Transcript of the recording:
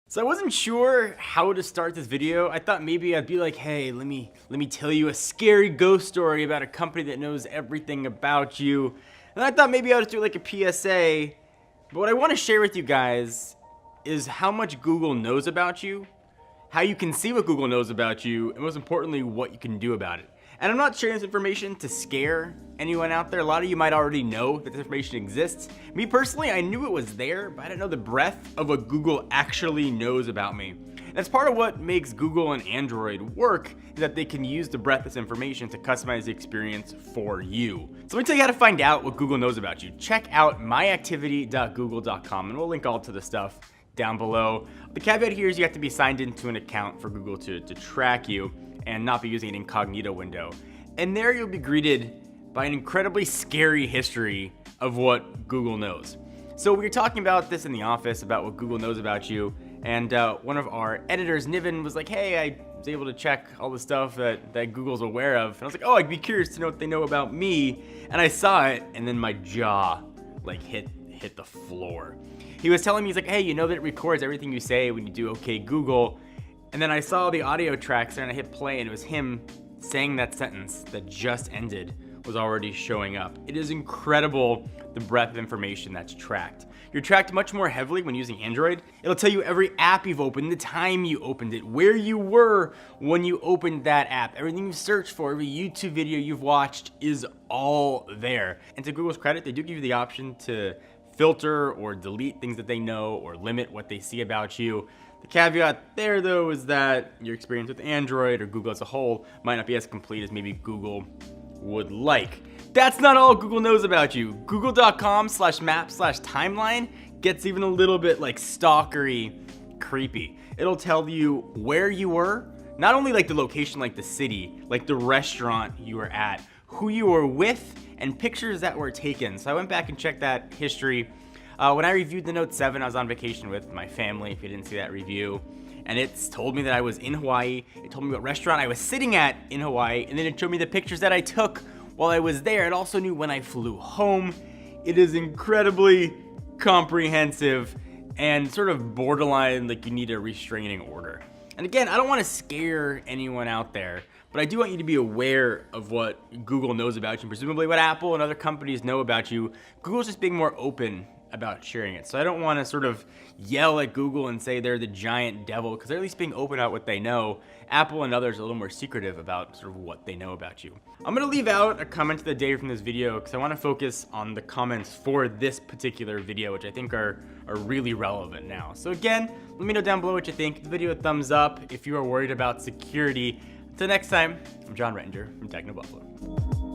So I wasn't sure how to start this video. I thought maybe I'd be like, hey, let me tell you a scary ghost story about a company that knows everything about you. And I thought maybe I'll just do like a PSA. But what I want to share with you guys is how much Google knows about you, how you can see what Google knows about you, and most importantly, what you can do about it. And I'm not sharing this information to scare anyone out there. A lot of you might already know that this information exists. Me personally, I knew it was there, but I didn't know the breadth of what Google actually knows about me. And that's part of what makes Google and Android work, is that they can use the breadth of this information to customize the experience for you. So let me tell you how to find out what Google knows about you. Check out myactivity.google.com, and we'll link all to the stuff down below. The caveat here is you have to be signed into an account for Google to track you and not be using an incognito window. And there you'll be greeted by an incredibly scary history of what Google knows. So we were talking about this in the office, about what Google knows about you, and one of our editors, Niven, was like, hey, I was able to check all the stuff that Google's aware of. And I was like, oh, I'd be curious to know what they know about me. And I saw it, and then my jaw like hit the floor. He was telling me, he's like, hey, you know that it records everything you say when you do OK Google. And then I saw the audio tracks there and I hit play, and it was him saying that sentence that just ended was already showing up. It is incredible the breadth of information that's tracked. You're tracked much more heavily when using Android. It'll tell you every app you've opened, the time you opened it, where you were when you opened that app, everything you've searched for, every YouTube video you've watched is all there. And to Google's credit, they do give you the option to filter or delete things that they know or limit what they see about you. The caveat there, though, is that your experience with Android or Google as a whole might not be as complete as maybe Google would like. That's not all Google knows about you. Google.com/map/timeline gets even a little bit like stalkery creepy. It'll tell you where you were, not only like the location, like the city, like the restaurant you were at, who you were with, and pictures that were taken. So I went back and checked that history. When I reviewed the Note 7, I was on vacation with my family, if you didn't see that review. And it's told me that I was in Hawaii. It told me what restaurant I was sitting at in Hawaii. And then it showed me the pictures that I took while I was there. It also knew when I flew home. It is incredibly comprehensive and sort of borderline like you need a restraining order. And again, I don't want to scare anyone out there, but I do want you to be aware of what Google knows about you, presumably what Apple and other companies know about you. Google's just being more open about sharing it. So I don't want to sort of yell at Google and say they're the giant devil, because they're at least being open about what they know. Apple and others are a little more secretive about sort of what they know about you. I'm going to leave out a comment of the day from this video because I want to focus on the comments for this particular video, which I think are really relevant now. So again, let me know down below what you think. Give the video a thumbs up if you are worried about security. Until next time, I'm John Rettinger from Techno Buffalo.